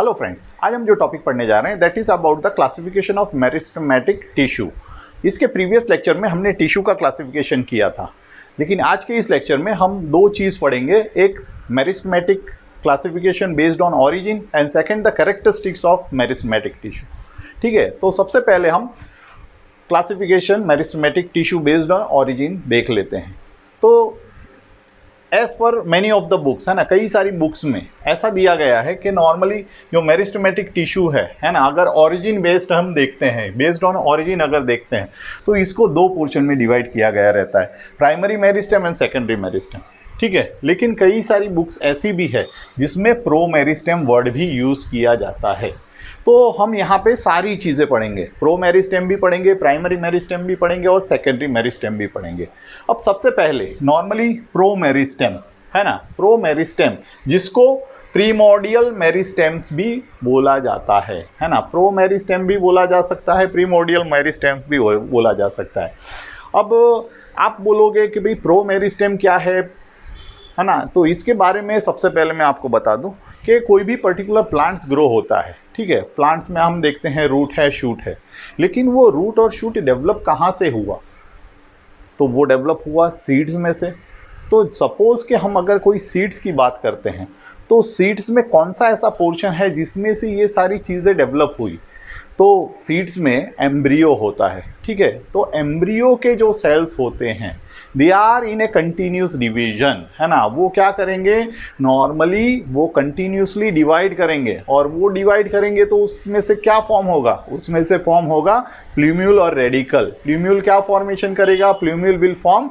Hello friends, आज हम जो टॉपिक पढ़ने जा रहे हैं that is about the classification of meristematic tissue. इसके प्रीवियस लेक्चर में हमने टिश्यू का क्लासिफिकेशन किया था, लेकिन आज के इस लेक्चर में हम दो चीज़ पढ़ेंगे। एक meristematic classification based on origin and second the characteristics of meristematic tissue. ठीक है, तो सबसे पहले हम classification meristematic tissue based on origin देख लेते हैं। तो as per many of the books, है ना, कई सारी बुक्स में ऐसा दिया गया है कि नॉर्मली जो मेरिस्टेमेटिक टिश्यू है ना, अगर ऑरिजिन बेस्ड हम देखते हैं, बेस्ड ऑन ऑरिजिन अगर देखते हैं तो इसको दो पोर्शन में डिवाइड किया गया रहता है, primary meristem and secondary meristem. ठीक है, लेकिन कई सारी बुक्स ऐसी भी है जिसमें प्रो मेरिस्टेम वर्ड भी यूज़ किया जाता है। तो हम यहाँ पे सारी चीज़ें पढ़ेंगे, प्रो मेरिस्टेम भी पढ़ेंगे, प्राइमरी मेरिस्टेम भी पढ़ेंगे और सेकेंडरी मेरिस्टेम भी पढ़ेंगे। अब सबसे पहले नॉर्मली प्रो मेरिस्टेम, है ना, प्रो मेरिस्टेम जिसको प्रीमोर्डियल मेरिस्टेम्स भी बोला जाता है ना, प्रो मेरिस्टेम भी बोला जा सकता है, प्रीमोर्डियल मेरिस्टेम भी बोला जा सकता है। अब आप बोलोगे कि भाई प्रो मेरिस्टेम क्या है ना, तो इसके बारे में सबसे पहले मैं आपको बता दूं कि कोई भी पर्टिकुलर प्लांट्स ग्रो होता है। ठीक है, प्लांट्स में हम देखते हैं रूट है, शूट है, लेकिन वो रूट और शूट डेवलप कहाँ से हुआ? तो वो डेवलप हुआ सीड्स में से। तो सपोज कि हम अगर कोई सीड्स की बात करते हैं तो सीड्स में कौन सा ऐसा पोर्शन है जिसमें से ये सारी चीज़ें डेवलप हुई? तो सीड्स में एम्ब्रियो होता है। ठीक है, तो एम्ब्रियो के जो सेल्स होते हैं they are in a continuous division, है ना, वो क्या करेंगे, नॉर्मली वो कंटिन्यूसली डिवाइड करेंगे, और वो डिवाइड करेंगे तो उसमें से क्या फॉर्म होगा? उसमें से फॉर्म होगा प्लूम्यूल और रेडिकल। प्लूम्यूल क्या फॉर्मेशन करेगा? Plumule will form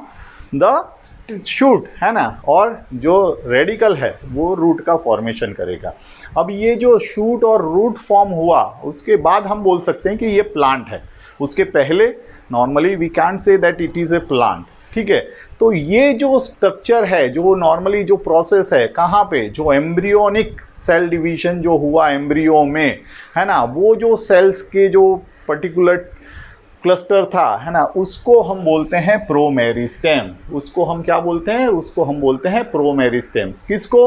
the shoot, है ना, और जो रेडिकल है वो रूट का फॉर्मेशन करेगा। अब ये जो शूट और रूट फॉर्म हुआ उसके बाद हम बोल सकते हैं कि ये प्लांट है। उसके पहले normally we can't say that it is a plant. ठीक है, तो ये जो स्ट्रक्चर है, जो नॉर्मली जो प्रोसेस है, कहाँ पे, जो एम्ब्रियोनिक सेल डिवीजन जो हुआ एम्ब्रियो में, है ना, वो जो सेल्स के जो पर्टिकुलर क्लस्टर था, है ना, उसको हम बोलते हैं प्रोमेरिस्टेम। उसको हम क्या बोलते हैं? उसको हम बोलते हैं प्रोमेरिस्टेम्स। किसको?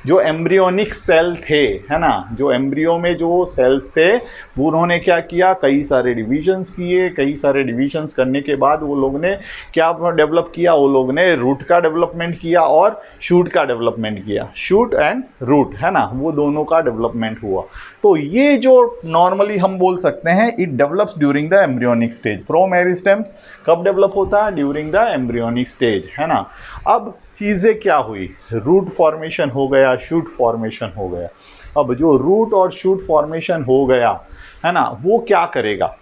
जो एम्ब्रियोनिक सेल थे, है ना, जो एम्ब्रियो में जो सेल्स थे वो उन्होंने क्या किया, कई सारे डिविजन्स किए। कई सारे डिविजन्स करने के बाद वो लोग ने क्या डेवलप किया? वो लोग ने रूट का डेवलपमेंट किया और शूट का डेवलपमेंट किया। शूट एंड रूट, है ना, वो दोनों का डेवलपमेंट हुआ। तो ये जो नॉर्मली हम बोल सकते हैं it develops during the embryonic stage. Pro meristem कब डेवलप होता है? ड्यूरिंग द एम्ब्रियोनिक स्टेज, है ना। अब चीज़ें क्या हुई? रूट फॉर्मेशन हो गया, शूट फॉर्मेशन हो गया। अब जो रूट और शूट फॉर्मेशन हो गया, है ना, वो क्या करेगा?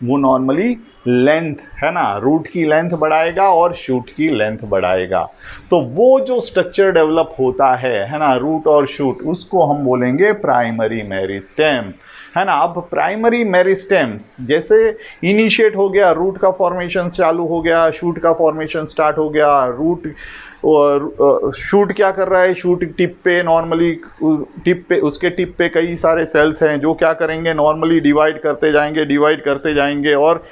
वो नॉर्मली लेंथ, है ना, रूट की लेंथ बढ़ाएगा और शूट की लेंथ बढ़ाएगा। तो वो जो स्ट्रक्चर डेवलप होता है ना, रूट और शूट, उसको हम बोलेंगे प्राइमरी मेरिस्टेम, है ना। अब प्राइमरी मेरिस्टेम्स जैसे इनिशिएट हो गया, रूट का फॉर्मेशन चालू हो गया, शूट का फॉर्मेशन स्टार्ट हो गया। रूट और शूट क्या कर रहा है? शूट टिप पे, नॉर्मली टिप पे, उसके टिप पे कई सारे सेल्स हैं जो क्या करेंगे, नॉर्मली डिवाइड करते जाएंगे और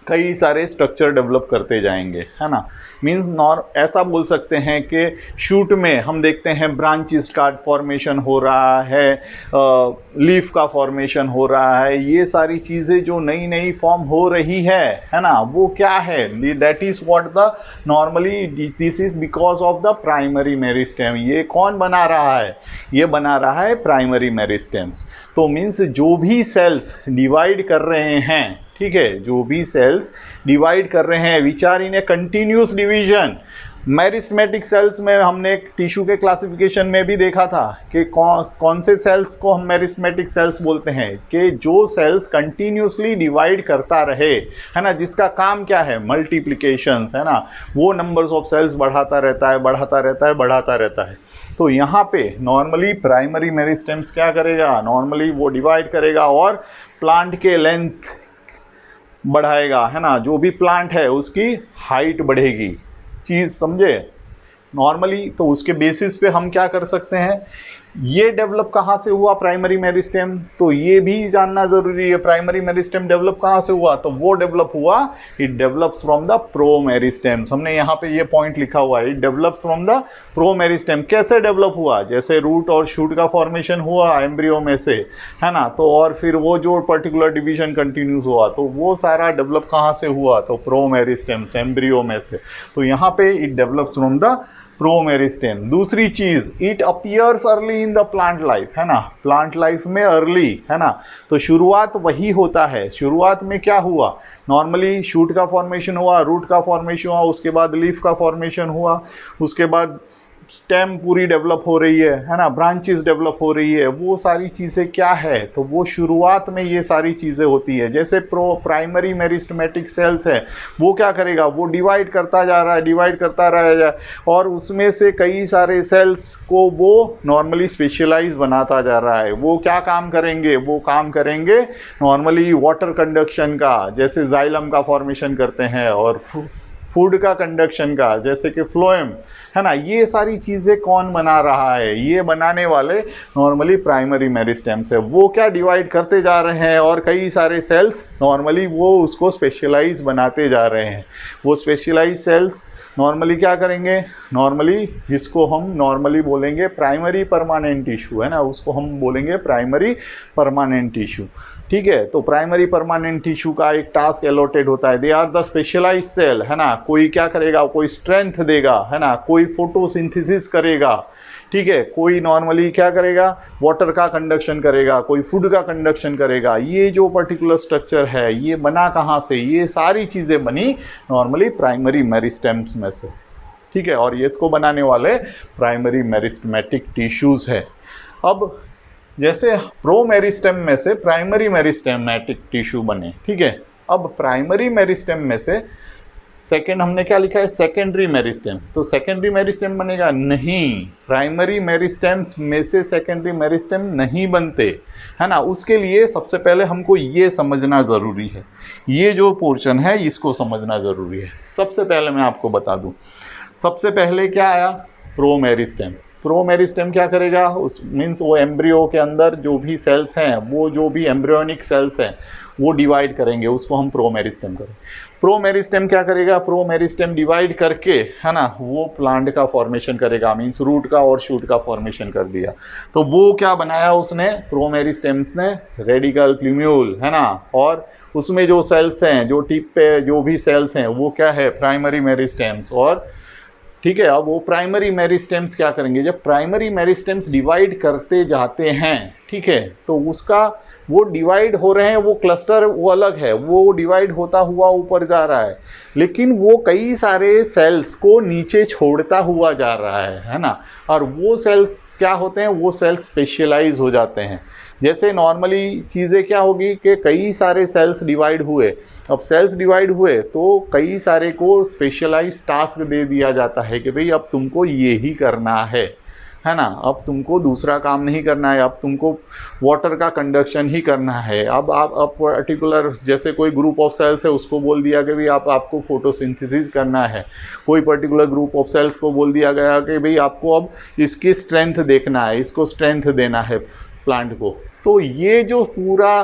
कई सारे स्ट्रक्चर डेवलप करते जाएंगे, है ना। मीन्स ऐसा बोल सकते हैं कि शूट में हम देखते हैं ब्रांचेस का फॉर्मेशन हो रहा है, लीफ का फॉर्मेशन हो रहा है। ये सारी चीज़ें जो नई नई फॉर्म हो रही है ना, वो क्या है? That is what the normally this is because of the primary meristem. ये कौन बना रहा है? ये बना रहा है प्राइमरी मेरिस्टेम्स। तो मीन्स जो भी सेल्स डिवाइड कर रहे हैं, ठीक है, जो भी सेल्स डिवाइड कर रहे हैं which are in a continuous division. Meristematic cells में हमने एक टिश्यू के क्लासिफिकेशन में भी देखा था कि कौन से सेल्स को हम मेरिस्टेमेटिक सेल्स बोलते हैं, कि जो सेल्स कंटिन्यूसली डिवाइड करता रहे, है ना, जिसका काम क्या है? मल्टीप्लिकेशंस, है ना, वो नंबर्स ऑफ सेल्स बढ़ाता रहता है। तो यहाँ पे नॉर्मली प्राइमरी मेरिस्टेम्स क्या करेगा? नॉर्मली वो डिवाइड करेगा और प्लांट के लेंथ बढ़ाएगा, है ना, जो भी प्लांट है उसकी हाइट बढ़ेगी। चीज़ समझे? नॉर्मली तो उसके बेसिस पे हम क्या कर सकते हैं, ये डेवलप कहाँ से हुआ प्राइमरी मेरिस्टेम, तो ये भी जानना जरूरी है। प्राइमरी मेरिस्टेम डेवलप कहाँ से हुआ, तो वो डेवलप हुआ, it develops from the pro meristems. हमने यहाँ पे ये पॉइंट लिखा हुआ है, it develops from the pro meristem. कैसे डेवलप हुआ, जैसे रूट और शूट का फॉर्मेशन हुआ एम्ब्रियो में से, है ना, तो और फिर वो जो पर्टिकुलर डिवीजन कंटिन्यूस हुआ, तो वो सारा डेवलप कहाँ से हुआ, तो प्रो मेरिस्टेम्स, एम्ब्रियो में से। तो यहाँ पे it develops from the pro meristem. दूसरी चीज, it appears early in the plant life, है ना, प्लांट लाइफ में अर्ली, है ना, तो शुरुआत वही होता है। शुरुआत में क्या हुआ, नॉर्मली शूट का फॉर्मेशन हुआ, रूट का फॉर्मेशन हुआ, उसके बाद लीफ का फॉर्मेशन हुआ, उसके बाद स्टेम पूरी डेवलप हो रही है ना, ब्रांचेस डेवलप हो रही है, वो सारी चीज़ें क्या है, तो वो शुरुआत में ये सारी चीज़ें होती है। जैसे प्राइमरी मेरिस्टेमेटिक सेल्स है, वो क्या करेगा, वो डिवाइड करता जा रहा है, डिवाइड करता रहेगा, और उसमें से कई सारे सेल्स को वो नॉर्मली स्पेशलाइज बनाता जा रहा है। वो क्या काम करेंगे, वो काम करेंगे नॉर्मली वाटर कंडक्शन का, जैसे जाइलम का फॉर्मेशन करते हैं, और फूड का कंडक्शन का, जैसे कि फ्लोएम, है ना। ये सारी चीज़ें कौन बना रहा है, ये बनाने वाले नॉर्मली प्राइमरी मेरिस्टेम्स है। वो क्या डिवाइड करते जा रहे हैं, और कई सारे सेल्स नॉर्मली वो उसको स्पेशलाइज बनाते जा रहे हैं। वो स्पेशलाइज सेल्स नॉर्मली क्या करेंगे, नॉर्मली जिसको हम नॉर्मली बोलेंगे प्राइमरी परमानेंट टिश्यू, है ना, उसको हम बोलेंगे प्राइमरी परमानेंट टिश्यू। ठीक है, तो प्राइमरी परमानेंट टिश्यू का एक टास्क अलॉटेड होता है, they are the specialise cell, है ना। कोई क्या करेगा, कोई स्ट्रेंथ देगा, है ना, कोई फोटोसिंथेसिस करेगा, ठीक है, कोई नॉर्मली क्या करेगा, वाटर का कंडक्शन करेगा, कोई फूड का कंडक्शन करेगा। ये जो पर्टिकुलर स्ट्रक्चर है, ये बना कहाँ से, ये सारी चीज़ें बनी नॉर्मली प्राइमरी मेरिस्टेम्स में से, ठीक है, और ये इसको बनाने वाले प्राइमरी मेरिस्टेमेटिक टिश्यूज़ है। अब जैसे प्रो मेरिस्टेम में से प्राइमरी मेरिस्टेमेटिक टिश्यू बने, ठीक है। अब प्राइमरी मेरिस्टेम में से सेकेंड हमने क्या लिखा है, सेकेंडरी मेरिस्टेम, तो सेकेंडरी मेरिस्टेम बनेगा नहीं, प्राइमरी मेरिस्टेम्स में से सेकेंडरी मेरिस्टेम नहीं बनते, है ना। उसके लिए सबसे पहले हमको ये समझना ज़रूरी है, ये जो पोर्शन है इसको समझना ज़रूरी है। सबसे पहले मैं आपको बता दूं, सबसे पहले क्या आया, प्रो मेरिस्टेम। प्रो मेरिस्टेम क्या करेगा, उस मीन्स वो एम्ब्रियो के अंदर जो भी सेल्स हैं, वो जो भी एम्ब्रियोनिक सेल्स हैं वो डिवाइड करेंगे, उसको हम प्रो मेरिस्टेम करें। प्रो मेरिस्टेम क्या करेगा, प्रो मेरिस्टेम डिवाइड करके, है ना, वो प्लांट का फॉर्मेशन करेगा, मीन्स रूट का और शूट का फॉर्मेशन कर दिया। तो वो क्या बनाया उसने, प्रो मेरिस्टेम्स ने, रेडिकल प्लूम्यूल, है ना, और उसमें जो सेल्स हैं, जो टिप पे जो भी सेल्स हैं, वो क्या है, प्राइमरी मेरिस्टेम्स। और ठीक है, अब वो प्राइमरी मेरिस्टेम्स क्या करेंगे, जब प्राइमरी मेरिस्टेम्स डिवाइड करते जाते हैं, ठीक है, तो उसका वो डिवाइड हो रहे हैं, वो क्लस्टर वो अलग है, वो डिवाइड होता हुआ ऊपर जा रहा है, लेकिन वो कई सारे सेल्स को नीचे छोड़ता हुआ जा रहा है ना। और वो सेल्स क्या होते हैं, वो सेल्स स्पेशलाइज हो जाते हैं। जैसे नॉर्मली चीज़ें क्या होगी कि कई सारे सेल्स डिवाइड हुए, अब सेल्स डिवाइड हुए तो कई सारे को स्पेशलाइज टास्क दे दिया जाता है कि भाई अब तुमको ये ही करना है ना, अब तुमको दूसरा काम नहीं करना है, अब तुमको वाटर का कंडक्शन ही करना है। अब आप पर्टिकुलर जैसे कोई ग्रुप ऑफ सेल्स है, उसको बोल दिया कि भाई आपको फोटोसिंथेसिस करना है। कोई पर्टिकुलर ग्रुप ऑफ सेल्स को बोल दिया गया कि भाई आपको अब इसकी स्ट्रेंथ देखना है, इसको स्ट्रेंथ देना है प्लांट को। तो ये जो पूरा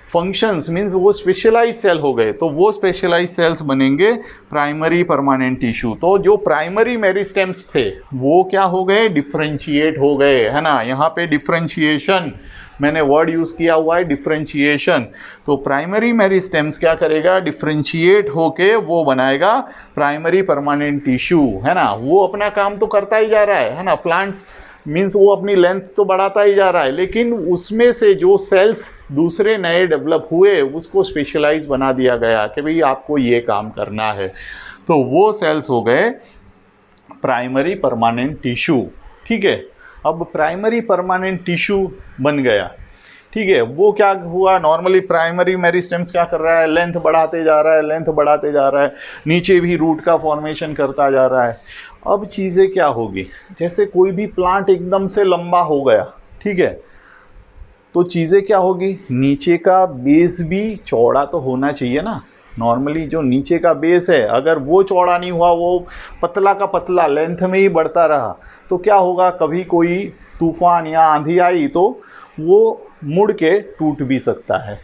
फंक्शंस मीन्स वो स्पेशलाइज सेल हो गए, तो वो स्पेशलाइज सेल्स बनेंगे प्राइमरी परमानेंट टिश्यू। तो जो प्राइमरी मेरिस्टेम्स थे वो क्या हो गए, डिफरेंशिएट हो गए, है ना। यहाँ पे डिफरेंशिएशन मैंने वर्ड यूज़ किया हुआ है, डिफरेंशिएशन। तो प्राइमरी मेरिस्टेम्स क्या करेगा, डिफरेंशिएट होके वो बनाएगा प्राइमरी परमानेंट टिश्यू, है ना। वो अपना काम तो करता ही जा रहा है ना, प्लांट्स मीन्स वो अपनी लेंथ तो बढ़ाता ही जा रहा है, लेकिन उसमें से जो सेल्स दूसरे नए डेवलप हुए उसको स्पेशलाइज बना दिया गया कि भाई आपको ये काम करना है। तो वो सेल्स हो गए प्राइमरी परमानेंट टिश्यू, ठीक है। अब प्राइमरी परमानेंट टिश्यू बन गया, ठीक है। वो क्या हुआ, नॉर्मली प्राइमरी मेरिस्टेम्स क्या कर रहा है, लेंथ बढ़ाते जा रहा है, लेंथ बढ़ाते जा रहा है, नीचे भी रूट का फॉर्मेशन करता जा रहा है। अब चीज़ें क्या होगी, जैसे कोई भी प्लांट एकदम से लंबा हो गया, ठीक है, तो चीज़ें क्या होगी, नीचे का बेस भी चौड़ा तो होना चाहिए ना। नॉर्मली जो नीचे का बेस है अगर वो चौड़ा नहीं हुआ, वो पतला का पतला लेंथ में ही बढ़ता रहा, तो क्या होगा, कभी कोई तूफान या आंधी आई तो वो मुड़ के टूट भी सकता है।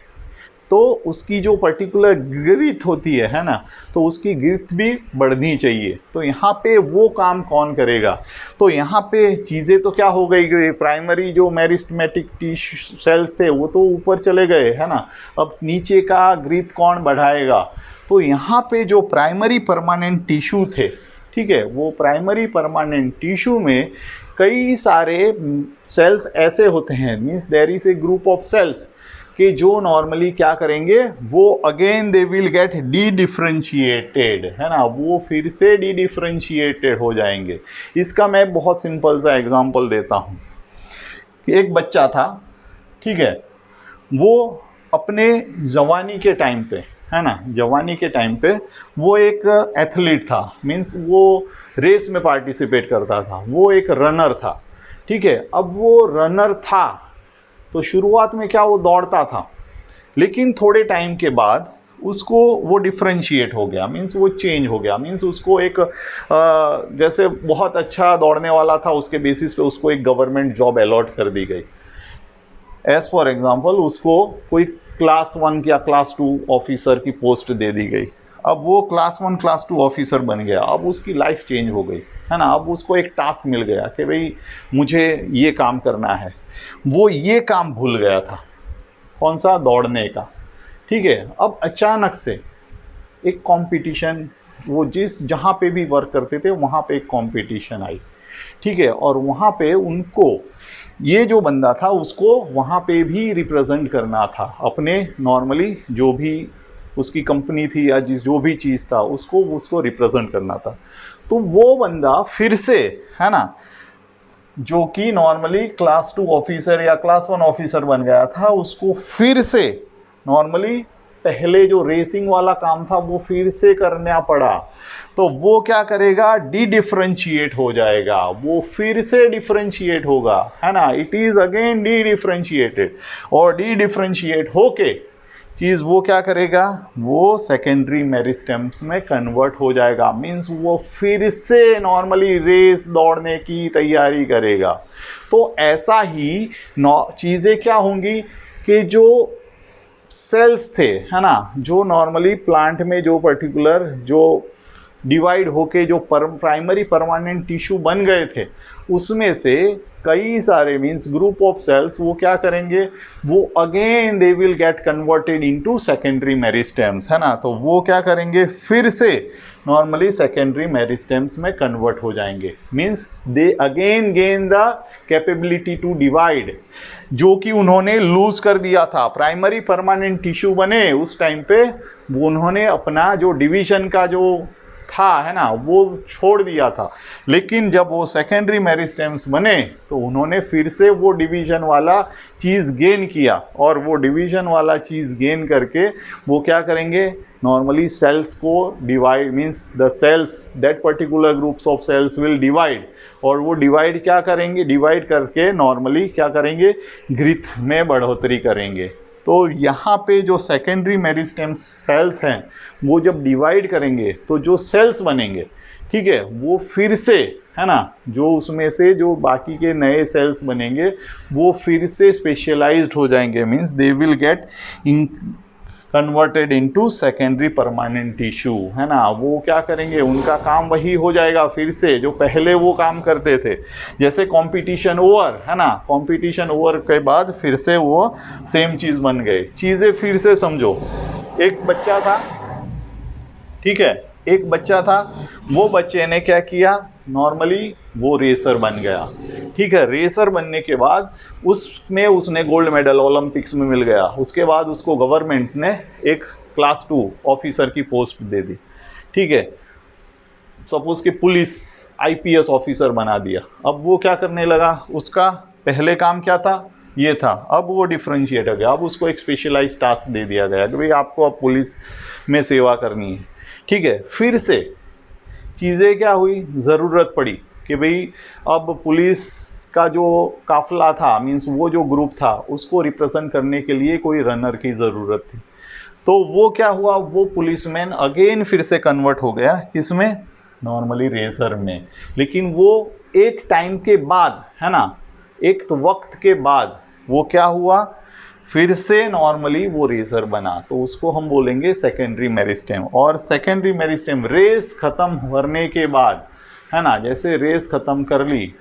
तो उसकी जो पर्टिकुलर ग्रिथ होती है ना, तो उसकी ग्रिथ भी बढ़नी चाहिए। तो यहाँ पे वो काम कौन करेगा? तो यहाँ पे चीज़ें तो क्या हो गई, प्राइमरी जो मेरिस्टेमेटिक टिश्यू सेल्स थे वो तो ऊपर चले गए, है ना। अब नीचे का ग्रिथ कौन बढ़ाएगा? तो यहाँ पे जो प्राइमरी परमानेंट टिश्यू थे, ठीक है, वो प्राइमरी परमानेंट टिश्यू में कई सारे सेल्स ऐसे होते हैं, means there is a group of cells कि जो नॉर्मली क्या करेंगे, वो again they will get dedifferentiated, है ना, वो फिर से डी डिफ्रेंशिएटेड हो जाएंगे। इसका मैं बहुत सिंपल सा एग्जांपल देता हूँ। एक बच्चा था, ठीक है, वो अपने जवानी के टाइम पे, है ना, जवानी के टाइम पे वो एक एथलीट था, मीन्स वो रेस में पार्टिसिपेट करता था, वो एक रनर था, ठीक है। अब वो रनर था तो शुरुआत में क्या वो दौड़ता था, लेकिन थोड़े टाइम के बाद उसको वो डिफ्रेंशिएट हो गया, मीन्स वो चेंज हो गया, मीन्स उसको एक जैसे बहुत अच्छा दौड़ने वाला था, उसके बेसिस पे उसको एक गवर्नमेंट जॉब अलॉट कर दी गई। एज फॉर एग्जांपल उसको कोई क्लास 1 या क्लास 2 ऑफिसर की पोस्ट दे दी गई। अब वो क्लास 1 क्लास 2 ऑफिसर बन गया, अब उसकी लाइफ चेंज हो गई, है ना। अब उसको एक टास्क मिल गया कि भाई मुझे ये काम करना है। वो ये काम भूल गया था, कौन सा? दौड़ने का, ठीक है। अब अचानक से एक कंपटीशन, वो जहाँ पे भी वर्क करते थे वहाँ पे एक कंपटीशन आई, ठीक है, और वहाँ पे उनको ये जो बंदा था उसको वहाँ पे भी रिप्रेजेंट करना था, अपने नॉर्मली जो भी उसकी कंपनी थी या जो भी चीज़ था उसको रिप्रेजेंट करना था। तो वो बंदा फिर से, है ना, जो कि नॉर्मली क्लास 2 ऑफिसर या क्लास 1 ऑफिसर बन गया था, उसको फिर से नॉर्मली पहले जो रेसिंग वाला काम था वो फिर से करना पड़ा। तो वो क्या करेगा? डी डिफ्रेंशिएट हो जाएगा, वो फिर से डिफ्रेंशिएट होगा, है ना। It is again D differentiated, और डी डिफ्रेंशिएट होके चीज़ वो क्या करेगा? वो सेकेंडरी मेरिस्टेम्स में कन्वर्ट हो जाएगा, मीन्स वो फिर से नॉर्मली रेस दौड़ने की तैयारी करेगा। तो ऐसा ही चीज़ें क्या होंगी कि जो सेल्स थे, है ना, जो नॉर्मली प्लांट में जो पर्टिकुलर जो डिवाइड होके जो प्राइमरी परमानेंट टिश्यू बन गए थे, उसमें से कई सारे मीन्स ग्रुप ऑफ सेल्स वो क्या करेंगे? वो again they will get converted into secondary meristems, है ना। तो वो क्या करेंगे? फिर से नॉर्मली सेकेंडरी मेरिस्टेम्स में कन्वर्ट हो जाएंगे, means they again gain the capability to divide, जो कि उन्होंने लूज कर दिया था। प्राइमरी परमानेंट टिश्यू बने उस टाइम पे वो उन्होंने अपना जो डिवीजन का जो था, है ना, वो छोड़ दिया था। लेकिन जब वो सेकेंडरी मेरिस्टेम्स बने तो उन्होंने फिर से वो डिवीजन वाला चीज़ गेन किया, और वो डिवीजन वाला चीज़ गेन करके वो क्या करेंगे? नॉर्मली सेल्स को divide, means the cells that particular groups of cells will divide, और वो डिवाइड क्या करेंगे? डिवाइड करके नॉर्मली क्या करेंगे? ग्रिथ में बढ़ोतरी करेंगे। तो यहाँ पे जो सेकेंडरी मेरिस्टेम सेल्स हैं वो जब डिवाइड करेंगे तो जो सेल्स बनेंगे, ठीक है, वो फिर से, है ना, जो उसमें से जो बाकी के नए सेल्स बनेंगे वो फिर से स्पेशलाइज्ड हो जाएंगे, means they will get converted into secondary permanent tissue, है ना। वो क्या करेंगे? उनका काम वही हो जाएगा फिर से जो पहले वो काम करते थे। जैसे कंपटीशन ओवर, है ना, कंपटीशन ओवर के बाद फिर से वो सेम चीज़ बन गए। चीज़ें फिर से समझो, एक बच्चा था, ठीक है, एक बच्चा था, वो बच्चे ने क्या किया? नॉर्मली वो रेसर बन गया, ठीक है। रेसर बनने के बाद उसमें उसने गोल्ड मेडल ओलंपिक्स में मिल गया। उसके बाद उसको गवर्नमेंट ने एक क्लास 2 ऑफिसर की पोस्ट दे दी, ठीक है, सपोज कि पुलिस IPS ऑफिसर बना दिया। अब वो क्या करने लगा? उसका पहले काम क्या था? ये था। अब वो डिफ्रेंशिएट हो गया, अब उसको एक स्पेशलाइज्ड टास्क दे दिया गया कि भाई आपको अब पुलिस में सेवा करनी है, ठीक है। फिर से चीज़ें क्या हुई? ज़रूरत पड़ी कि भाई अब पुलिस का जो काफिला था, मीन्स वो जो ग्रुप था, उसको रिप्रेजेंट करने के लिए कोई रनर की ज़रूरत थी। तो वो क्या हुआ? वो पुलिसमैन अगेन फिर से कन्वर्ट हो गया, किसमें? नॉर्मली रेसर में। लेकिन वो एक टाइम के बाद, है ना, एक तो वक्त के बाद वो क्या हुआ, फिर से नॉर्मली वो रेजर बना, तो उसको हम बोलेंगे सेकेंडरी मेरिस्टेम। और सेकेंडरी मेरिस्टेम रेस खत्म होने के बाद, है ना, जैसे रेस खत्म कर ली,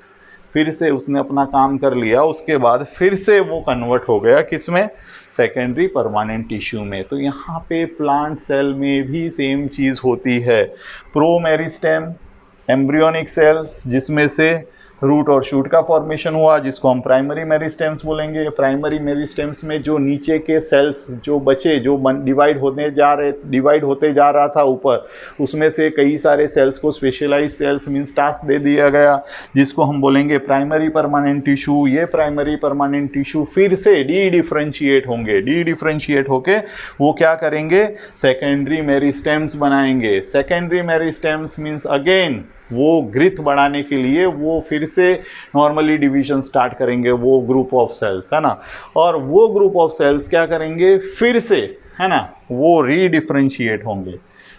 फिर से उसने अपना काम कर लिया, उसके बाद फिर से वो कन्वर्ट हो गया किसमें, सेकेंडरी परमानेंट टिश्यू में। तो यहाँ पे प्लांट सेल में भी सेम चीज़ होती है। प्रो मेरिस्टेम एम्ब्रियोनिक सेल्स जिसमें से रूट और शूट का फॉर्मेशन हुआ, जिसको हम प्राइमरी मेरिस्टेम्स बोलेंगे। प्राइमरी मेरिस्टेम्स में जो नीचे के सेल्स जो बचे, जो डिवाइड होते जा रहा था ऊपर, उसमें से कई सारे सेल्स को स्पेशलाइज सेल्स मींस टास्क दे दिया गया, जिसको हम बोलेंगे प्राइमरी परमानेंट टिश्यू। ये प्राइमरी परमानेंट टिश्यू फिर से डी डिफ्रेंशिएट होंगे, डी डिफ्रेंशिएट होके वो क्या करेंगे, सेकेंडरी मेरिस्टेम्स बनाएंगे। सेकेंडरी मेरिस्टेम्स मींस अगेन वो ग्रिथ बढ़ाने के लिए वो फिर से नॉर्मली डिवीजन स्टार्ट करेंगे, वो ग्रुप ऑफ सेल्स, है ना। और वो ग्रुप ऑफ सेल्स क्या करेंगे, फिर से, है ना, वो रीडिफ्रेंशिएट होंगे,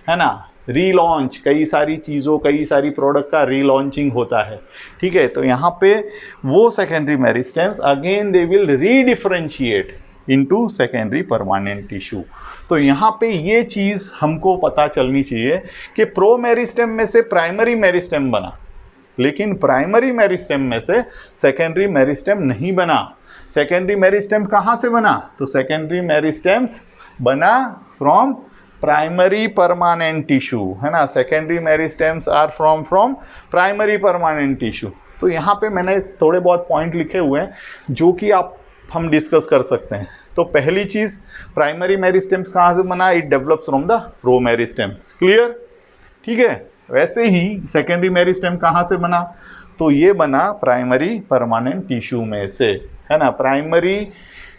है ना। रीलॉन्च, कई सारी चीज़ों, कई सारी प्रोडक्ट का रीलॉन्चिंग होता है, ठीक है। तो यहाँ पे वो secondary meristems again they will redifferentiate into secondary permanent tissue. तो यहाँ पे ये चीज़ हमको पता चलनी चाहिए कि प्रो मेरिस्टेम में से प्राइमरी मेरिस्टेम बना, लेकिन प्राइमरी मेरिस्टेम में से सेकेंडरी मेरिस्टेम नहीं बना। सेकेंडरी मेरिस्टेम कहाँ से बना, तो सेकेंडरी मेरिस्टेम्स बना फ्रॉम प्राइमरी परमानेंट टिश्यू, है ना। Secondary meristems are from primary permanent tissue. तो यहाँ पे मैंने थोड़े बहुत पॉइंट लिखे हुए हैं जो कि हम डिस्कस कर सकते हैं। तो पहली चीज़, प्राइमरी मेरिस्टेम्स कहाँ से बना, it develops from the pro meristems, clear, ठीक है। वैसे ही सेकेंडरी मेरिस्टेम कहाँ से बना, तो ये बना प्राइमरी परमानेंट टिश्यू में से, है ना। प्राइमरी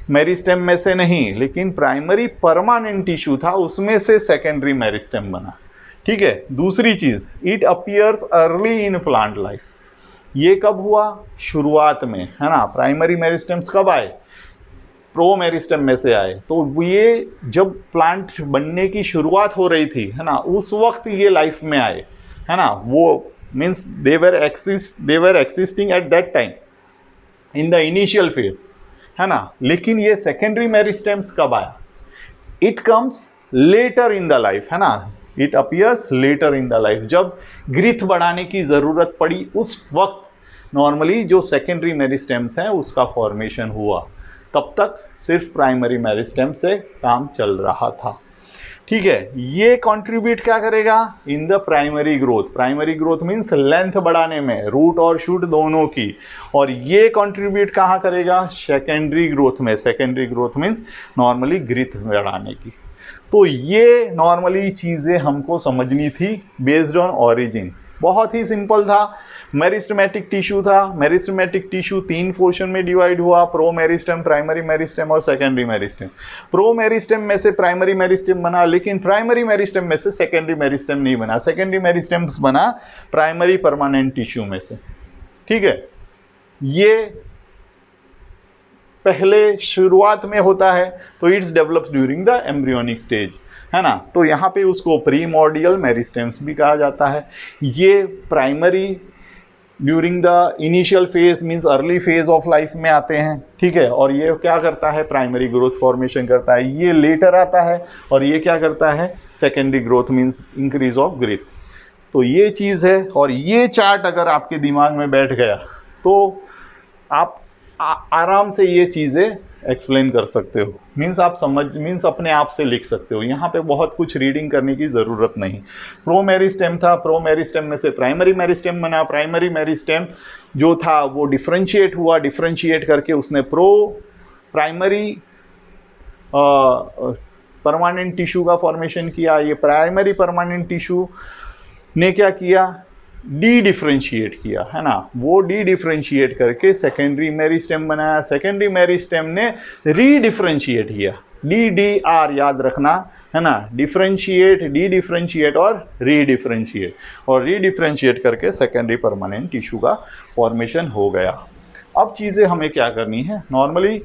मेरिस्टेम में से नहीं, लेकिन प्राइमरी परमानेंट टिश्यू था, उसमें से सेकेंडरी मेरिस्टेम बना, ठीक है। दूसरी चीज़, it appears early in plant life. ये कब हुआ, शुरुआत में, है ना। प्राइमरी मेरिस्टेम्स कब आए, प्रो मेरिस्टेम में से आए। तो ये जब प्लांट बनने की शुरुआत हो रही थी, है ना, उस वक्त ये लाइफ में आए, है ना। वो means they were existing at that time in the initial phase, है ना। लेकिन ये सेकेंडरी मेरिस्टेम्स कब आया, it comes later in the life, है ना। It appears later in the life, जब ग्रिथ बढ़ाने की ज़रूरत पड़ी उस वक्त नॉर्मली जो सेकेंडरी मेरिस्टेम्स हैं उसका फॉर्मेशन हुआ। तब तक सिर्फ प्राइमरी मेरिस्टेम से काम चल रहा था, ठीक है। ये कंट्रीब्यूट क्या करेगा in the primary growth. Primary growth means length बढ़ाने में, रूट और शूट दोनों की। और ये कंट्रीब्यूट कहाँ करेगा, सेकेंडरी ग्रोथ में। सेकेंडरी ग्रोथ मीन्स नॉर्मली ग्रिथ बढ़ाने की। तो ये नॉर्मली चीज़ें हमको समझनी थी बेस्ड ऑन ऑरिजिन। बहुत ही सिंपल था। मेरिस्टेमेटिक टिश्यू था, मेरिस्टेमेटिक टिश्यू 3 पोर्शन में डिवाइड हुआ, प्रो मेरिस्टेम, प्राइमरी मेरिस्टेम और सेकेंडरी मेरिस्टेम। प्रो मेरिस्टेम में से प्राइमरी मेरिस्टेम बना, लेकिन प्राइमरी मेरिस्टेम में से सेकेंडरी मेरिस्टेम नहीं बना। सेकेंडरी मेरिस्टेम बना प्राइमरी परमानेंट टिश्यू में से, ठीक है। ये पहले शुरुआत में होता है, तो it's develops during the embryonic stage, है ना। तो यहाँ पे उसको प्रीमॉर्डियल मेरिस्टेम्स भी कहा जाता है। ये primary during the initial phase means early phase of life में आते हैं, ठीक है। और ये क्या करता है, प्राइमरी ग्रोथ फॉर्मेशन करता है। ये लेटर आता है और ये क्या करता है, secondary growth means increase of girth. तो ये चीज़ है। और ये चार्ट अगर आपके दिमाग में बैठ गया तो आप आराम से ये चीज़ें एक्सप्लेन कर सकते हो। मीन्स आप मीन्स अपने आप से लिख सकते हो। यहाँ पे बहुत कुछ रीडिंग करने की ज़रूरत नहीं। प्रो मेरिस्टेम था, प्रो मेरिस्टेम में से प्राइमरी मेरिस्टेम बना। प्राइमरी मेरिस्टेम जो था वो डिफ्रेंशिएट हुआ, डिफ्रेंशिएट करके उसने प्राइमरी परमानेंट टिश्यू का फॉर्मेशन किया। ये प्राइमरी परमानेंट टिश्यू ने क्या किया, डी डिफ्रेंशिएट किया, है ना। वो डी डिफ्रेंशिएट करके सेकेंडरी मेरिस्टेम बनाया। सेकेंडरी मेरिस्टेम ने री डिफ्रेंशिएट किया, DDR याद रखना, है ना। डिफ्रेंशिएट, डी डिफ्रेंशिएट और री डिफ्रेंशिएट, और री डिफ्रेंशिएट करके सेकेंडरी परमानेंट टिश्यू का फॉर्मेशन हो गया। अब चीज़ें हमें क्या करनी है, नॉर्मली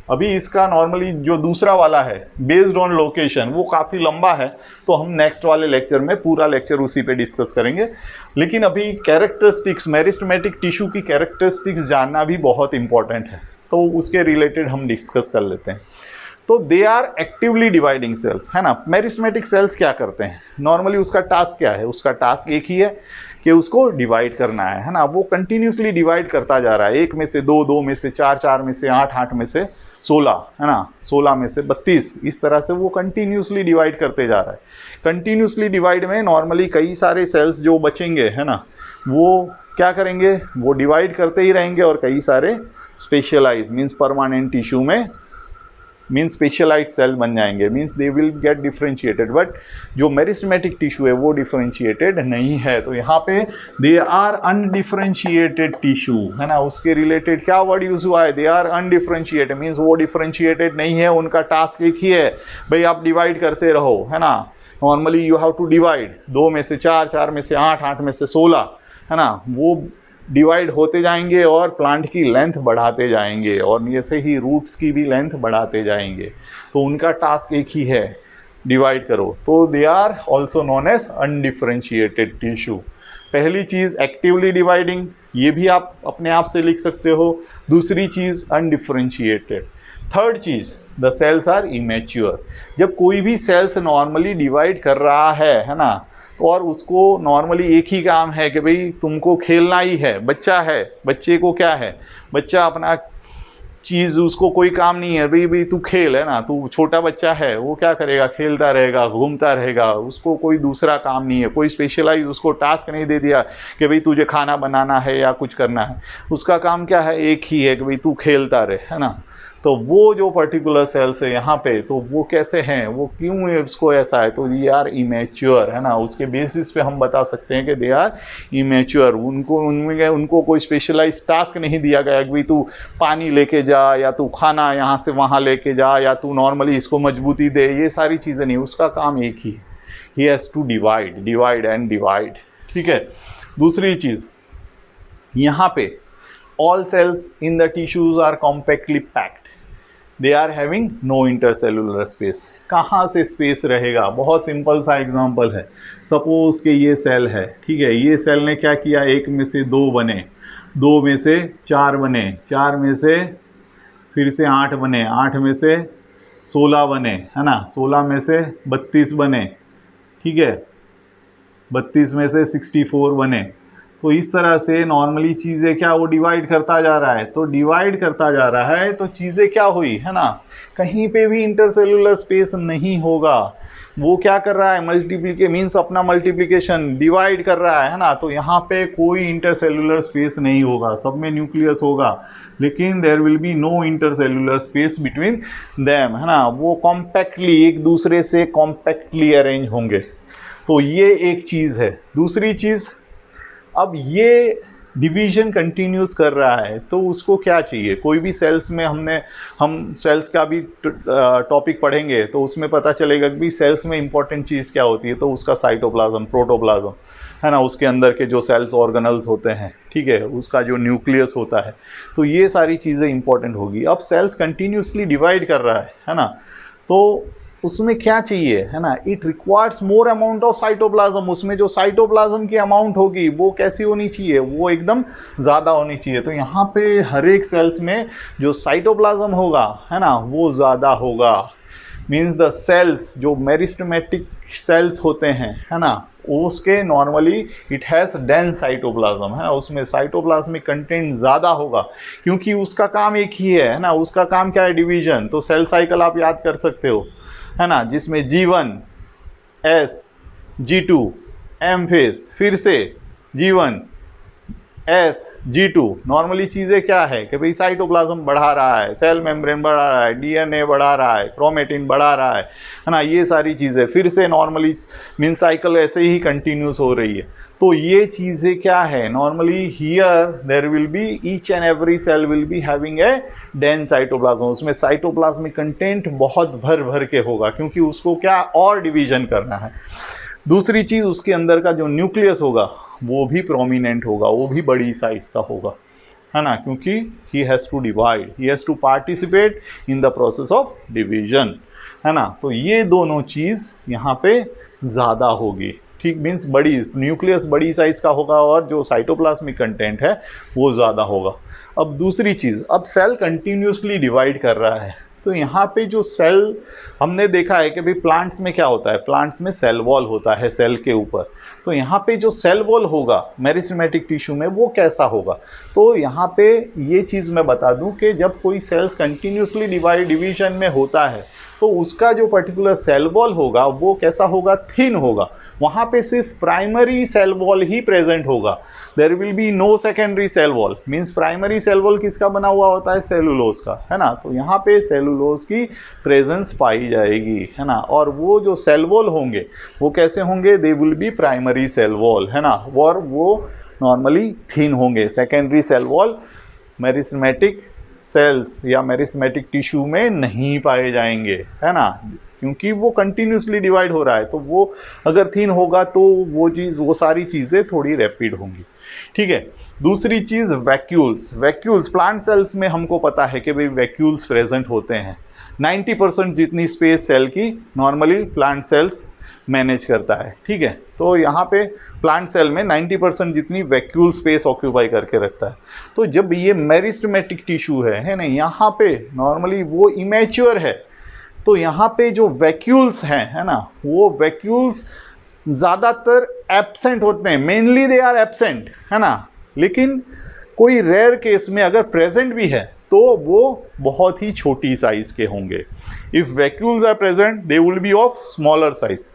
अभी इसका नॉर्मली जो दूसरा वाला है बेस्ड ऑन लोकेशन वो काफ़ी लंबा है, तो हम नेक्स्ट वाले लेक्चर में पूरा लेक्चर उसी पे डिस्कस करेंगे। लेकिन अभी कैरेक्टरिस्टिक्स, मेरिस्टेमेटिक टिश्यू की कैरेक्टरिस्टिक्स जानना भी बहुत इंपॉर्टेंट है, तो उसके रिलेटेड हम डिस्कस कर लेते हैं। तो they are actively dividing cells, है ना। मेरिस्टेमेटिक सेल्स क्या करते हैं, नॉर्मली उसका टास्क क्या है, उसका टास्क एक ही है कि उसको डिवाइड करना है ना। वो कंटिन्यूसली डिवाइड करता जा रहा है, 1 में से 2, 2 में से 4, 4 में से 8, 8 में से 16, है ना, 16 में से 32, इस तरह से वो कंटिन्यूसली डिवाइड करते जा रहा है। कंटिन्यूसली डिवाइड में नॉर्मली कई सारे सेल्स जो बचेंगे, है ना, वो क्या करेंगे, वो डिवाइड करते ही रहेंगे और कई सारे स्पेशलाइज मीन्स परमानेंट टिश्यू में मीन्स स्पेशलाइज्ड सेल बन जाएंगे, means they will gate differentiated. But जो मेरिस्टेमेटिक टिश्यू है वो डिफरेंशिएटेड नहीं है, तो यहाँ पे दे आर अनडिफरेंशिएटेड टिश्यू, है ना। उसके रिलेटेड क्या वर्ड यूज हुआ है, दे आर अनडिफरेंशिएटेड, मीन्स वो डिफरेंशिएटेड नहीं है, उनका टास्क एक ही है, भाई आप डिवाइड करते रहो, है ना। Normally you have to divide, 2 में से 4, 4 में से 8, 8 में से 16, है ना, वो डिवाइड होते जाएंगे और प्लांट की लेंथ बढ़ाते जाएंगे और ऐसे ही रूट्स की भी लेंथ बढ़ाते जाएंगे, तो उनका टास्क एक ही है, डिवाइड करो। तो they are also known as undifferentiated tissue. पहली चीज़ एक्टिवली डिवाइडिंग, ये भी आप अपने आप से लिख सकते हो। दूसरी चीज़ अनडिफरेंशिएटेड। थर्ड चीज़ द सेल्स आर इमेच्योर। जब कोई भी सेल्स नॉर्मली डिवाइड कर रहा है ना, तो और उसको नॉर्मली एक ही काम है कि भाई तुमको खेलना ही है, बच्चा है, बच्चे को क्या है, बच्चा अपना चीज़, उसको कोई काम नहीं है, भाई तू खेल, है ना, तू छोटा बच्चा है, वो क्या करेगा, खेलता रहेगा, घूमता रहेगा, उसको कोई दूसरा काम नहीं है, कोई स्पेशलाइज उसको टास्क नहीं दे दिया कि भाई तुझे खाना बनाना है या कुछ करना है, उसका काम क्या है, एक ही है कि भाई तू खेलता रहे, है ना। तो वो जो पर्टिकुलर सेल्स है यहाँ पे, तो वो कैसे हैं, वो क्यों है, उसको ऐसा है, तो ये आर इमेच्योर, है ना। उसके बेसिस पे हम बता सकते हैं कि दे आर इमेच्योर। उनको कोई स्पेशलाइज टास्क नहीं दिया गया कि भाई तू पानी लेके जा या तू खाना यहाँ से वहाँ लेके जा या तू नॉर्मली इसको मजबूती दे, ये सारी चीज़ें नहीं, उसका काम एक ही है, he has to divide, divide and divide, ठीक है। दूसरी चीज़ यहाँ पे all cells in the tissues are compactly packed, they are having no intercellular space। कहाँ से स्पेस रहेगा, बहुत सिंपल सा एग्जांपल है। सपोज कि ये सेल है, ठीक है, ये सेल ने क्या किया, 1 में से 2 बने, 2 में से 4 बने, 4 में से फिर से 8 बने, 8 में से 16 बने, है ना, 16 में से 32 बने, ठीक है, 32 में से 64 बने। तो इस तरह से नॉर्मली चीज़ें क्या, वो डिवाइड करता जा रहा है, तो डिवाइड करता जा रहा है तो चीज़ें क्या हुई, है ना, कहीं पे भी इंटरसेलुलर स्पेस नहीं होगा। वो क्या कर रहा है, मल्टीप्लिके मीन्स अपना मल्टीप्लिकेशन डिवाइड कर रहा है ना, तो यहाँ पे कोई इंटरसेलुलर स्पेस नहीं होगा, सब में न्यूक्लियस होगा, लेकिन there will be no intercellular space between them, है ना। वो कॉम्पैक्टली एक दूसरे से कॉम्पैक्टली अरेंज होंगे, तो ये एक चीज़ है। दूसरी चीज़, अब ये डिवीजन कंटिन्यूस कर रहा है तो उसको क्या चाहिए, कोई भी सेल्स में हम सेल्स का भी टॉपिक पढ़ेंगे तो उसमें पता चलेगा कि भी सेल्स में इंपॉर्टेंट चीज़ क्या होती है, तो उसका साइटोप्लाज्म, प्रोटोप्लाज्म, है ना, उसके अंदर के जो सेल्स ऑर्गेनल्स होते हैं, ठीक है, उसका जो न्यूक्लियस होता है, तो ये सारी चीज़ें इंपॉर्टेंट होगी। अब सेल्स कंटिन्यूसली डिवाइड कर रहा है ना, तो उसमें क्या चाहिए, है ना, it requires more amount of cytoplasm. उसमें जो साइटोप्लाज्म की अमाउंट होगी वो कैसी होनी चाहिए, वो एकदम ज़्यादा होनी चाहिए। तो यहाँ पे हर एक सेल्स में जो साइटोप्लाज्म होगा, है ना, वो ज़्यादा होगा। मीन्स द सेल्स जो मेरिस्टेमेटिक सेल्स होते हैं, है ना, उसके normally it has dense cytoplasm, है ना, उसमें साइटोप्लाज्मिक कंटेंट ज़्यादा होगा क्योंकि उसका काम एक ही है ना, उसका काम क्या है, डिवीजन। तो सेल साइकिल आप याद कर सकते हो, है ना, जिसमें G1 S G2 M phase, फिर से G1 S G2। नॉर्मली चीज़ें क्या है कि भाई साइटोप्लाज्म बढ़ा रहा है, सेल मेम्ब्रेन बढ़ा रहा है, DNA बढ़ा रहा है, क्रोमेटिन बढ़ा रहा है ना, ये सारी चीज़ें फिर से नॉर्मली मीन साइकिल ऐसे ही कंटिन्यूस हो रही है। तो ये चीज़ें क्या है, normally here there will be each and every cell will be having a dense cytoplasm. उसमें साइटोप्लाज्मिक कंटेंट बहुत भर भर के होगा क्योंकि उसको क्या और डिवीजन करना है। दूसरी चीज़, उसके अंदर का जो न्यूक्लियस होगा वो भी प्रोमिनेंट होगा, वो भी बड़ी साइज़ का होगा, है ना, क्योंकि he has to divide, he has to participate in the process of division, है ना। तो ये दोनों चीज़ यहाँ पे ज़्यादा होगी, ठीक, मीन्स बड़ी न्यूक्लियस बड़ी साइज़ का होगा और जो साइटोप्लाज्मिक कंटेंट है वो ज़्यादा होगा। अब दूसरी चीज़, अब सेल कंटिन्यूसली डिवाइड कर रहा है, तो यहाँ पे जो सेल हमने देखा है कि भाई प्लांट्स में क्या होता है, प्लांट्स में सेल वॉल होता है सेल के ऊपर, तो यहाँ पे जो सेल वॉल होगा मेरिस्टेमेटिक टिश्यू में वो कैसा होगा। तो यहाँ पे ये चीज़ मैं बता दूँ कि जब कोई सेल्स कंटिन्यूसली डिवीजन में होता है तो उसका जो पर्टिकुलर सेल वॉल होगा वो कैसा होगा, थिन होगा, वहाँ पे सिर्फ प्राइमरी सेल वॉल ही प्रेजेंट होगा, there will be no secondary cell wall. Means primary cell wall किसका बना हुआ होता है, सेलुलोज का, है ना। तो यहाँ पे सेलुलोज की प्रेजेंस पाई जाएगी, है ना। और वो जो सेल वॉल होंगे वो कैसे होंगे, they will be primary cell wall, है ना, और वो नॉर्मली थिन होंगे। Secondary cell wall meristematic cells या मेरिस्टेमेटिक टिश्यू में नहीं पाए जाएंगे, है ना, क्योंकि वो कंटिन्यूसली डिवाइड हो रहा है। तो वो अगर थिन होगा तो वो सारी चीज़ें थोड़ी रैपिड होंगी, ठीक है। दूसरी चीज़ वैक्यूल्स प्लांट सेल्स में हमको पता है कि भाई वैक्यूल्स प्रेजेंट होते हैं। 90% जितनी स्पेस सेल की नॉर्मली प्लांट सेल्स मैनेज करता है, ठीक है। तो यहाँ पे प्लांट सेल में 90% जितनी वैक्यूल स्पेस ऑक्यूपाई करके रखता है। तो जब ये मेरिस्टेमेटिक टिश्यू है ना, यहाँ पे नॉर्मली वो इमेच्योर है, तो यहाँ पे जो वैक्यूल्स हैं, है ना, वो वैक्यूल्स ज़्यादातर एब्सेंट होते हैं, मेनली दे आर एब्सेंट, है ना। लेकिन कोई रेयर केस में अगर प्रेजेंट भी है तो वो बहुत ही छोटी साइज के होंगे। If vacuoles are present they will be of smaller size,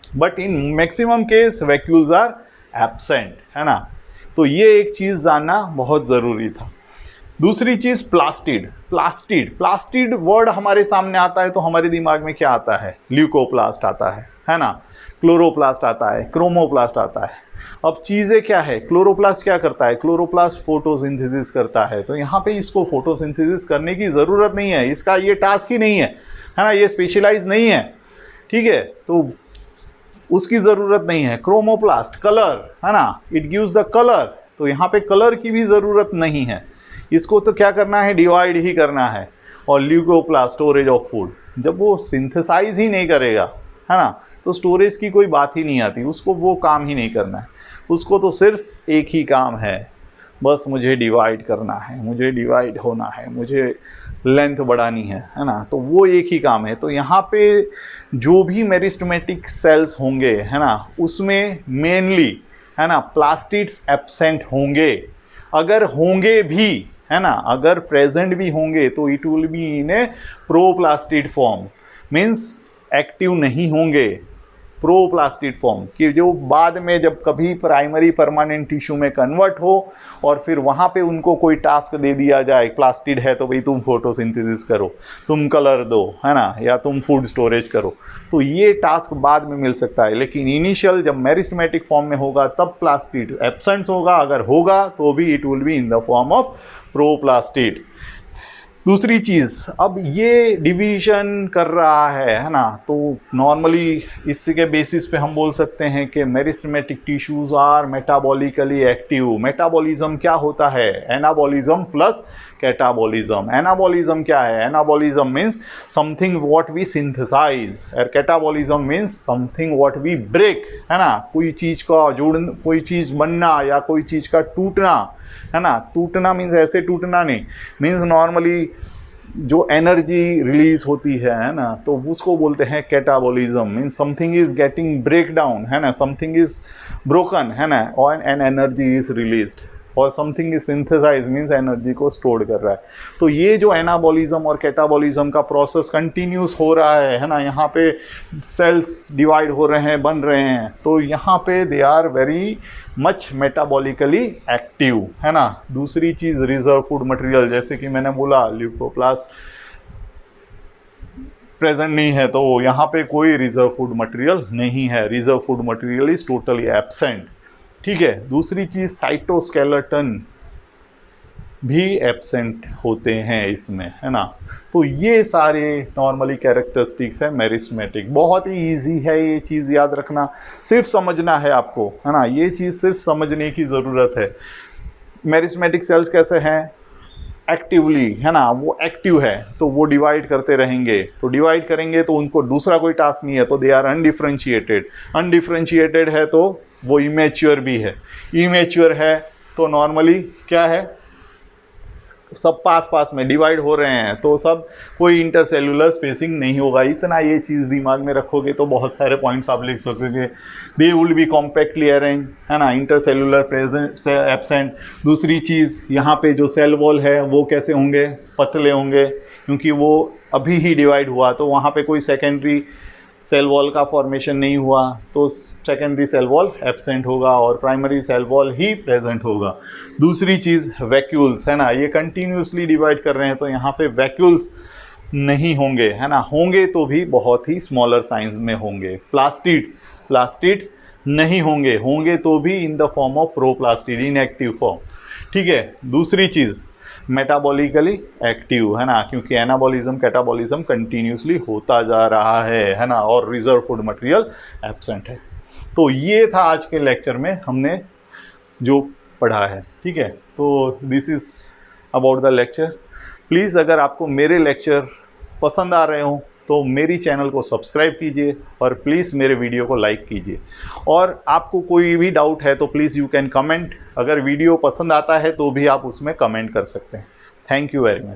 but in maximum case vacuoles are absent, है ना। तो ये एक चीज़ जानना बहुत ज़रूरी था। दूसरी चीज़ प्लास्टिड वर्ड हमारे सामने आता है तो हमारे दिमाग में क्या आता है, ल्यूकोप्लास्ट आता है ना, क्लोरोप्लास्ट आता है, क्रोमोप्लास्ट आता है। अब चीज़ें क्या है, क्लोरोप्लास्ट क्या करता है, क्लोरोप्लास्ट फोटोसिंथेसिस करता है। तो यहाँ पे इसको फोटोसिंथेसिस करने की ज़रूरत नहीं है, इसका ये टास्क ही नहीं है ना, ये स्पेशलाइज नहीं है, ठीक है, तो उसकी ज़रूरत नहीं है। क्रोमोप्लास्ट कलर, है ना, इट गिव्स द कलर, तो यहाँ पे कलर की भी ज़रूरत नहीं है, इसको तो क्या करना है, डिवाइड ही करना है। और ल्यूकोप्लास्ट स्टोरेज ऑफ फूड, जब वो सिंथेसाइज ही नहीं करेगा, है ना, तो स्टोरेज की कोई बात ही नहीं आती, उसको वो काम ही नहीं करना है, उसको तो सिर्फ एक ही काम है, बस मुझे डिवाइड करना है, मुझे डिवाइड होना है, मुझे लेंथ बढ़ानी है ना, तो वो एक ही काम है। तो यहाँ पे जो भी मेरिस्टेमेटिक सेल्स होंगे, है ना, उसमें मेनली, है ना, प्लास्टिड्स एब्सेंट होंगे। अगर होंगे भी, है ना, अगर प्रेजेंट भी होंगे तो it will be in A proplastid form, means active नहीं होंगे, प्रोप्लास्टिड फॉर्म, कि जो बाद में जब कभी प्राइमरी परमानेंट टिश्यू में कन्वर्ट हो और फिर वहाँ पे उनको कोई टास्क दे दिया जाए, प्लास्टिड है तो भाई तुम फोटोसिंथेसिस करो, तुम कलर दो, है ना, या तुम फूड स्टोरेज करो, तो ये टास्क बाद में मिल सकता है। लेकिन इनिशियल जब मेरिस्टेमेटिक फॉर्म में होगा तब प्लास्टिड एब्सेंट होगा, अगर होगा तो भी it will be in the form of proplastid. दूसरी चीज़, अब ये डिवीजन कर रहा है ना, तो नॉर्मली इसके बेसिस पे हम बोल सकते हैं कि meristematic tissues are metabolically active. Metabolism क्या होता है, एनाबॉलिज्म प्लस कैटाबॉलिज्म। एनाबॉलिज्म क्या है, anabolism means something what we synthesise, और catabolism means something what we break, है ना, कोई चीज़ का जुड़ना, कोई चीज़ बनना या कोई चीज़ का टूटना, है ना। टूटना मीन्स ऐसे टूटना नहीं, मीन्स नॉर्मली जो एनर्जी रिलीज होती है ना, तो उसको बोलते हैं catabolism, means something is getting break down, है ना, समथिंग इज ब्रोकन, है ना, और एन एनर्जी इज रिलीज्ड, और something is synthesise means energy को स्टोर कर रहा है। तो ये जो एनाबॉलिज्म और कैटाबॉलिज्म का प्रोसेस कंटिन्यूस हो रहा है ना, यहाँ पे सेल्स डिवाइड हो रहे हैं, बन रहे हैं, तो यहाँ पे they are very much metabolically active, है ना। दूसरी चीज़ रिजर्व फूड मटेरियल, जैसे कि मैंने बोला ल्यूकोप्लास्ट प्रेजेंट नहीं है तो यहाँ पे कोई रिजर्व फूड मटेरियल नहीं है, reserve food material is totally absent, ठीक है। दूसरी चीज़ साइटोस्केलेटन भी एब्सेंट होते हैं इसमें, है ना। तो ये सारे नॉर्मली कैरेक्टरिस्टिक्स है मेरिस्टेमेटिक। बहुत ही इजी है ये चीज़ याद रखना, सिर्फ समझना है आपको, है ना, ये चीज़ सिर्फ समझने की ज़रूरत है। मेरिस्टेमेटिक सेल्स कैसे हैं, एक्टिवली, है ना, वो एक्टिव है तो वो डिवाइड करते रहेंगे, तो डिवाइड करेंगे तो उनको दूसरा कोई टास्क नहीं है, तो दे आर अनडिफरेंशिएटेड। अनडिफरेंशिएटेड है तो वो इमेच्योर भी है। इमेच्योर है तो नॉर्मली क्या है, सब पास पास में डिवाइड हो रहे हैं, तो सब कोई इंटरसेलुलर स्पेसिंग नहीं होगा। इतना ये चीज़ दिमाग में रखोगे तो बहुत सारे पॉइंट्स आप लिख सकोगे। दे विल बी कॉम्पैक्टली अरेंज, है ना, इंटरसेलुलर प्रेजेंट से एब्सेंट। दूसरी चीज़, यहाँ पे जो सेल वॉल है वो कैसे होंगे, पतले होंगे, क्योंकि वो अभी ही डिवाइड हुआ, तो वहाँ पे कोई सेकेंडरी सेल वॉल का फॉर्मेशन नहीं हुआ, तो सेकेंडरी सेल वॉल एब्सेंट होगा और प्राइमरी सेल वॉल ही प्रेजेंट होगा। दूसरी चीज़ वैक्यूल्स, है ना, ये कंटिन्यूसली डिवाइड कर रहे हैं तो यहाँ पे वैक्यूल्स नहीं होंगे, है ना, होंगे तो भी बहुत ही स्मॉलर साइज में होंगे। प्लास्टिड्स नहीं होंगे, होंगे तो भी in the form of proplastid, in active form. ठीक है। दूसरी चीज़, मेटाबॉलिकली एक्टिव, है ना, क्योंकि एनाबॉलिज्म कैटाबॉलिज्म कंटिन्यूसली होता जा रहा है ना, और रिजर्व फूड मटेरियल एब्सेंट है। तो ये था आज के लेक्चर में हमने जो पढ़ा है। ठीक है, तो this is about the lecture. Please अगर आपको मेरे लेक्चर पसंद आ रहे हो तो मेरी चैनल को सब्सक्राइब कीजिए और प्लीज़ मेरे वीडियो को लाइक कीजिए। और आपको कोई भी डाउट है तो प्लीज़ यू कैन कमेंट। अगर वीडियो पसंद आता है तो भी आप उसमें कमेंट कर सकते हैं। Thank you very much.